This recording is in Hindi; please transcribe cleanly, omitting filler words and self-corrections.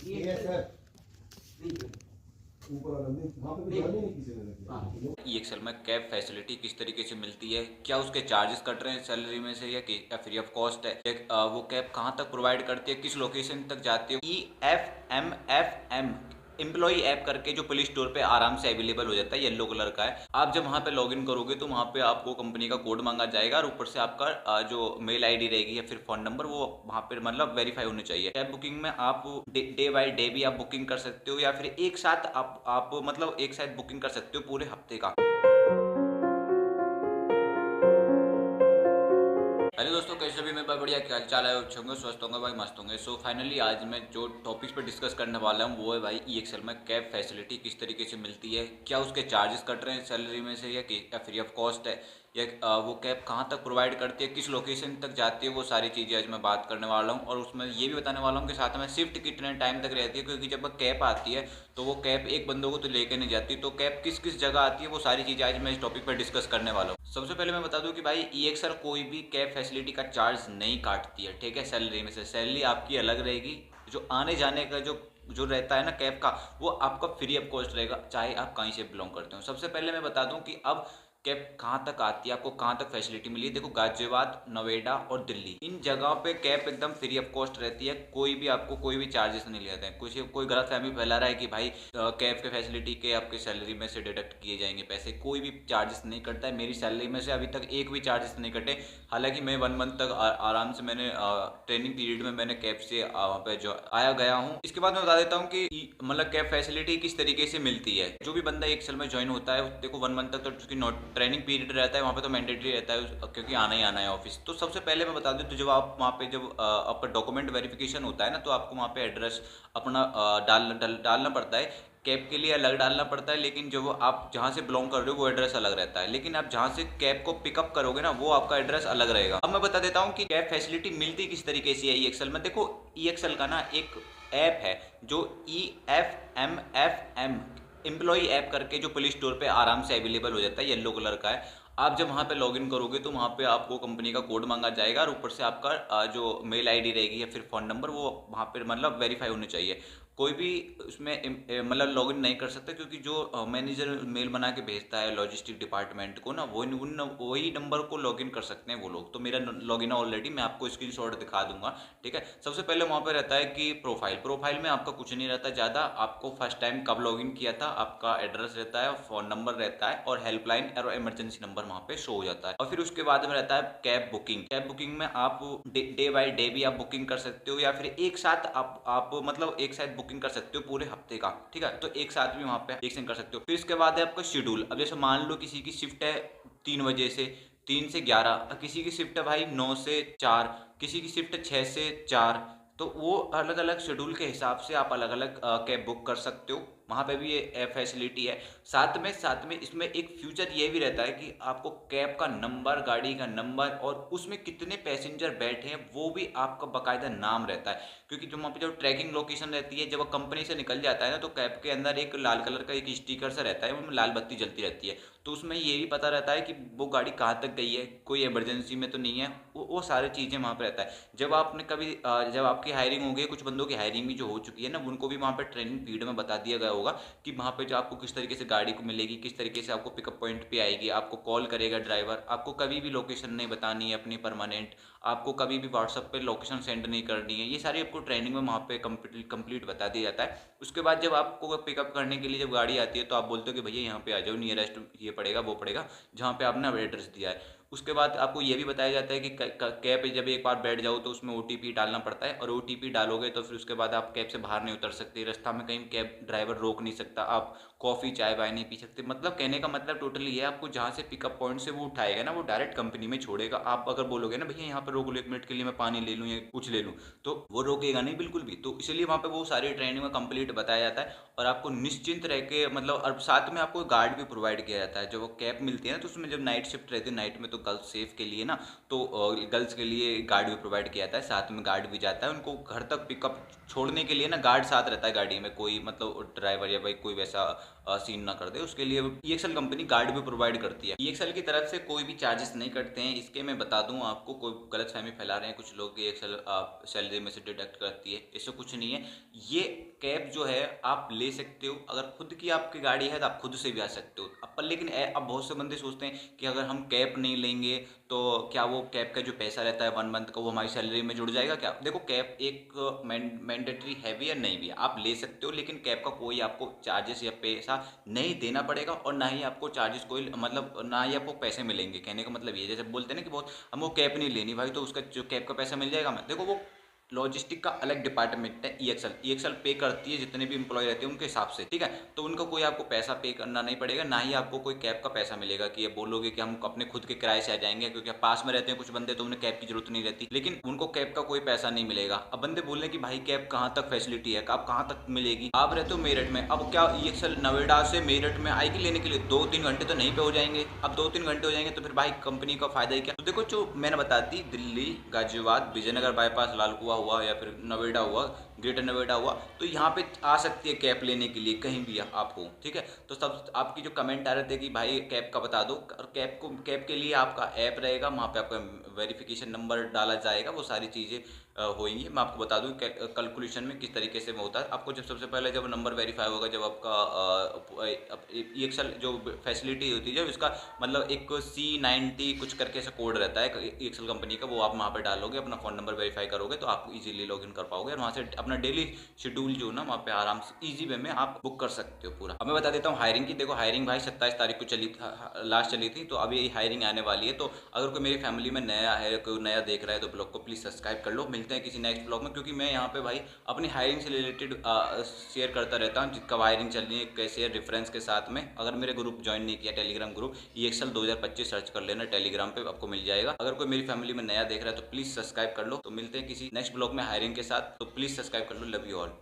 ये सर ऊपर वाला नहीं, वहाँ पे भी नहीं किसी ने रखी। EXL में कैब फैसिलिटी किस तरीके से मिलती है, क्या उसके चार्जेस कट रहे हैं सैलरी में से या फ्री ऑफ कॉस्ट है, वो कैब कहाँ तक प्रोवाइड करती है, किस लोकेशन तक जाती है। EFMFM एम्प्लॉई ऐप करके जो प्ले स्टोर पे आराम से अवेलेबल हो जाता है, येलो कलर का है। आप जब वहाँ पे लॉगिन करोगे तो वहाँ पे आपको कंपनी का कोड मांगा जाएगा और ऊपर से आपका जो मेल आईडी रहेगी या फिर फोन नंबर वो वहाँ पे मतलब वेरीफाई होने चाहिए। कैब बुकिंग में आप डे बाय डे भी आप बुकिंग कर सकते हो या फिर एक साथ आप मतलब एक साथ बुकिंग कर सकते हो पूरे हफ्ते का। हेलो दोस्तों, कैसे भी मेरे बढ़िया क्या चाल है, अच्छे होंगे, स्वस्थ होंगे भाई, मस्त होंगे। सो फाइनली आज मैं जो टॉपिक्स पर डिस्कस करने वाला हूँ वो है भाई EXL में कैब फैसिलिटी किस तरीके से मिलती है, क्या उसके चार्जेस कट रहे हैं सैलरी में से या फ्री ऑफ कॉस्ट है, या वो कैब कहाँ तक प्रोवाइड करती है, किस लोकेशन तक जाती है, वो सारी चीज़ें आज मैं बात करने वाला हूँ। और उसमें ये भी बताने वाला हूँ कि साथ में शिफ्ट कितने टाइम तक रहती है, क्योंकि जब कैब आती है तो वो कैब एक बंदों को तो लेकर नहीं जाती, तो कैब किस किस जगह आती है, वो सारी चीज़ें आज मैं इस टॉपिक पर डिस्कस करने वाला हूँ। सबसे पहले मैं बता दूं कि भाई EXL कोई भी कैब फैसिलिटी का चार्ज नहीं काटती है, ठीक है। सैलरी में से सैलरी आपकी अलग रहेगी, जो आने जाने का जो जो रहता है ना कैब का, वो आपका फ्री ऑफ कॉस्ट रहेगा, चाहे आप कहीं से बिलोंग करते हो। सबसे पहले मैं बता दूं कि अब कैब कहाँ तक आती है, आपको कहाँ तक फैसिलिटी मिली है। देखो, गाजियाबाद, नोएडा और दिल्ली, इन जगहों पे कैब एकदम फ्री ऑफ कॉस्ट रहती है, कोई भी आपको कोई भी चार्जेस नहीं लेते हैं। कोई गलत फहमी फैला रहा है कि भाई कैब के फैसिलिटी के आपके सैलरी में से डिडक्ट किए जाएंगे पैसे, कोई भी चार्जेस नहीं कटता है। मेरी सैलरी में से अभी तक एक भी चार्जेस नहीं कटे। हालांकि मैं 1 मंथ तक आराम से मैंने ट्रेनिंग पीरियड में मैंने कैब से वहाँ पे जो आया गया हूँ। इसके बाद मैं बता देता हूँ कि मतलब कैब फैसिलिटी किस तरीके से मिलती है। जो भी बंदा EXL में ज्वाइन होता है, देखो 1 मंथ तक तो उसकी ट्रेनिंग पीरियड रहता है, वहाँ पे तो मैंडेटरी रहता है क्योंकि आना ही आना है ऑफिस। तो सबसे पहले मैं बता दूं, तो जब आप वहाँ पे जब आपका डॉक्यूमेंट वेरिफिकेशन होता है ना, तो आपको वहाँ पे एड्रेस अपना डालना पड़ता है। कैब के लिए अलग डालना पड़ता है, लेकिन जो आप जहाँ से बिलोंग कर रहे हो वो एड्रेस अलग रहता है। लेकिन आप जहाँ से कैब को पिकअप करोगे ना, वो आपका एड्रेस अलग रहेगा। अब मैं बता देता हूँ कि कैब फैसिलिटी मिलती किस तरीके से है EXL में। देखो, EXL का ना एक ऐप है जो EFMFM एम्प्लॉई ऐप करके जो प्ले स्टोर पे आराम से अवेलेबल हो जाता है, येलो कलर का है। आप जब वहाँ पे लॉगिन करोगे तो वहाँ पे आपको कंपनी का कोड मांगा जाएगा और ऊपर से आपका जो मेल आईडी रहेगी या फिर फ़ोन नंबर वो वहाँ पे मतलब वेरीफाई होने चाहिए। कोई भी उसमें मतलब लॉगिन नहीं कर सकता, क्योंकि जो मैनेजर मेल बना के भेजता है लॉजिस्टिक डिपार्टमेंट को ना, वही नंबर को लॉगिन कर सकते हैं वो लोग। तो मेरा लॉगिन है ऑलरेडी, मैं आपको स्क्रीनशॉट दिखा दूंगा, ठीक है। सबसे पहले वहाँ पे रहता है कि प्रोफाइल में आपका कुछ नहीं रहता ज़्यादा। आपको फर्स्ट टाइम कब लॉगिन किया था, आपका एड्रेस रहता है, फ़ोन नंबर रहता है और हेल्पलाइन और इमरजेंसी नंबर वहाँ पे शो हो जाता है। और फिर उसके बाद में रहता है कैब बुकिंग में आप डे बाय डे भी आप बुकिंग कर सकते हो या फिर एक साथ आप मतलब एक साथ बुकिंग कर सकते हो पूरे हफ्ते का, ठीक है। तो एक साथ भी वहाँ पे एक कर सकते हो। फिर इसके बाद है आपका शेड्यूल। अब जैसे मान लो किसी की शिफ्ट है 3 बजे से 3 से 11, किसी की शिफ्ट है भाई 9 से 4, किसी की शिफ्ट है 6 से 4। तो वो अलग अलग शेड्यूल के हिसाब से आप अलग अलग कैब बुक कर सकते हो। वहाँ पे भी ये फैसिलिटी है। साथ में इसमें एक फ्यूचर ये भी रहता है कि आपको कैब का नंबर, गाड़ी का नंबर और उसमें कितने पैसेंजर बैठे हैं वो भी आपका बाकायदा नाम रहता है। क्योंकि जो वहाँ पे जो ट्रैकिंग लोकेशन रहती है, जब वो कंपनी से निकल जाता है ना, तो कैब के अंदर एक लाल कलर का एक स्टिकर सा रहता है, वो लाल बत्ती जलती रहती है। तो उसमें ये भी पता रहता है कि वो गाड़ी कहाँ तक गई है, कोई इमरजेंसी में तो नहीं है, वो सारी चीज़ें वहाँ पे रहता है। जब आपने कभी जब आपकी हायरिंग हो गई, कुछ बंदों की हायरिंग भी जो हो चुकी है ना, उनको भी वहाँ पे ट्रेनिंग पीरियड में बता दिया गया होगा कि वहाँ पे जो आपको किस तरीके से गाड़ी को मिलेगी, किस तरीके से आपको पिकअप पॉइंट पे आएगी, आपको कॉल करेगा ड्राइवर, आपको कभी भी लोकेशन नहीं बतानी है अपनी परमानेंट, आपको कभी भी व्हाट्सअप पे लोकेशन सेंड नहीं करनी है। ये सारी आपको ट्रेनिंग में वहाँ पे कंप्लीट बता दिया जाता है। उसके बाद जब आपको पिकअप करने के लिए जब गाड़ी आती है, तो आप बोलते हो कि भैया यहाँ पे आ जाओ, नियरेस्ट ये पड़ेगा वो पड़ेगा जहाँ पे आपने एड्रेस दिया है। उसके बाद आपको ये भी बताया जाता है कि कैब पे जब एक बार बैठ जाओ तो उसमें OTP डालना पड़ता है, और OTP डालोगे तो फिर उसके बाद आप कैब से बाहर नहीं उतर सकते, रास्ता में कहीं कैब ड्राइवर रोक नहीं सकता, आप कॉफ़ी चाय वाय नहीं पी सकते। मतलब कहने का मतलब टोटली ये है, आपको जहाँ से पिकअप पॉइंट से वो उठाएगा ना, वो डायरेक्ट कंपनी में छोड़ेगा। आप अगर बोलोगे ना भैया यहाँ पर रोक लो 1 मिनट के लिए, मैं पानी ले लूँ या कुछ ले लूँ, तो वो रोकेगा नहीं बिल्कुल भी। तो इसलिए वहाँ पे वो सारी ट्रेनिंग में कंप्लीट बताया जाता है और आपको निश्चिंत रह के मतलब, और साथ में आपको गार्ड भी प्रोवाइड किया जाता है। जब वो कैब मिलती है ना, तो उसमें जब नाइट शिफ्ट रहती है, नाइट में तो गर्ल्स सेफ के लिए ना, तो गर्ल्स के लिए गार्ड भी प्रोवाइड किया जाता है, साथ में गार्ड भी जाता है उनको घर तक पिकअप छोड़ने के लिए ना। गार्ड साथ रहता है गाड़ी में, कोई मतलब ड्राइवर या भाई कोई वैसा सीन ना कर दे, उसके लिए EXL कंपनी गार्ड भी प्रोवाइड करती है। EXL की तरफ से कोई भी चार्जेस नहीं कटते हैं। इसके मैं बता दूं आपको, कोई गलत फहमी फैला रहे हैं कुछ लोग कि EXL सैलरी में से डिडक्ट करती है, ऐसा कुछ नहीं है। ये कैब जो है आप ले सकते हो, अगर खुद की आपकी गाड़ी है तो आप खुद से भी आ सकते हो। अब पर लेकिन अब बहुत से बंदे सोचते हैं कि अगर हम कैब नहीं लेंगे तो क्या वो कैब का जो पैसा रहता है 1 मंथ का वो हमारी सैलरी में जुड़ जाएगा क्या? देखो कैब एक मैंडेटरी है भी या नहीं भी, आप ले सकते हो, लेकिन कैब का कोई आपको चार्जेस या पैसा नहीं देना पड़ेगा और ना ही आपको चार्जेस कोई मतलब ना ही आपको पैसे मिलेंगे। कहने का मतलब ये, जैसे बोलते हैं ना कि बहुत हमको कैब नहीं लेनी भाई तो उसका जो कैब का पैसा मिल जाएगा। मैं देखो वो लॉजिस्टिक का अलग डिपार्टमेंट है ईएक्सएल पे करती है जितने भी एम्प्लॉय रहते हैं उनके हिसाब से, ठीक है। तो उनको कोई आपको पैसा पे करना नहीं पड़ेगा, ना ही आपको कोई कैब का पैसा मिलेगा कि ये बोलोगे कि हम अपने खुद के किराए से आ जाएंगे, क्योंकि पास में रहते हैं कुछ बंदे तो उन्हें कैब की जरूरत नहीं रहती, लेकिन उनको कैब का कोई पैसा नहीं मिलेगा। अब बंदे बोल रहे कि भाई कैब कहाँ तक फैसिलिटी है, आप कहाँ तक मिलेगी? आप रहते हो मेरठ में, अब क्या ईएक्सएल नोएडा से मेरठ में आएगी लेने के लिए 2-3 घंटे तो नहीं पे हो जाएंगे। अब 2-3 घंटे हो जाएंगे तो फिर भाई कंपनी का फायदा ही क्या? तो देखो जो मैंने बता दी, दिल्ली, गाजियाबाद, विजयनगर बाईपास, लालकुआ हुआ या फिर नोएडा हुआ, ग्रेटर नोएडा हुआ, तो यहाँ पे आ सकती है कैब लेने के लिए कहीं भी आप हो, ठीक है। तो सब आपकी जो कमेंट आ रहे थे कि भाई कैब का बता दो, और कैब के लिए आपका ऐप रहेगा, वहाँ पे आपका वेरिफिकेशन नंबर डाला जाएगा, वो सारी चीज़ें होंगी। मैं आपको बता दूं कैलकुलेशन में किस तरीके से होता है। आपको जब सबसे पहले जब नंबर वेरीफाई होगा, जब आपका ईएक्सएल जो फैसिलिटी होती है, जब इसका मतलब एक C90 कुछ करके ऐसा कोड रहता है ईएक्सएल कंपनी का, वो आप वहाँ पे डालोगे, अपना फ़ोन नंबर वेरीफाई करोगे तो आप इजीली लॉगिन कर पाओगे और वहाँ से अपना डेली शेड्यूल जो ना वहाँ पे आराम से ईजी वे में आप बुक कर सकते हो पूरा। अब मैं बता देता हूँ हायरिंग की। देखो हायरिंग भाई 27 तारीख को लास्ट चली थी, तो अभी हायरिंग आने वाली है। तो अगर कोई मेरी फैमिली में नया है, कोई नया देख रहा है तो ब्लॉग को प्लीज़ सब्सक्राइब कर लो। मिलते हैं किसी नेक्स्ट ब्लॉग में, क्योंकि मैं यहाँ पे भाई अपनी हायरिंग से रिलेटेड शेयर करता रहता हूँ, कब हायरिंग चल रही है, कैसे है, रेफरेंस के साथ में। अगर मेरे ग्रुप ज्वाइन नहीं किया, टेलीग्राम ग्रुप ईएक्सएल 2025 सर्च कर लेना, टेलीग्राम पे आपको मिल जाएगा। अगर कोई मेरी फैमिली में नया देख रहा है तो प्लीज़ सब्सक्राइब कर लो। तो मिलते हैं किसी नेक्स्ट ब्लॉग में हायरिंग के साथ, तो प्लीज़ सब्सक्राइब कर लो। Love you all.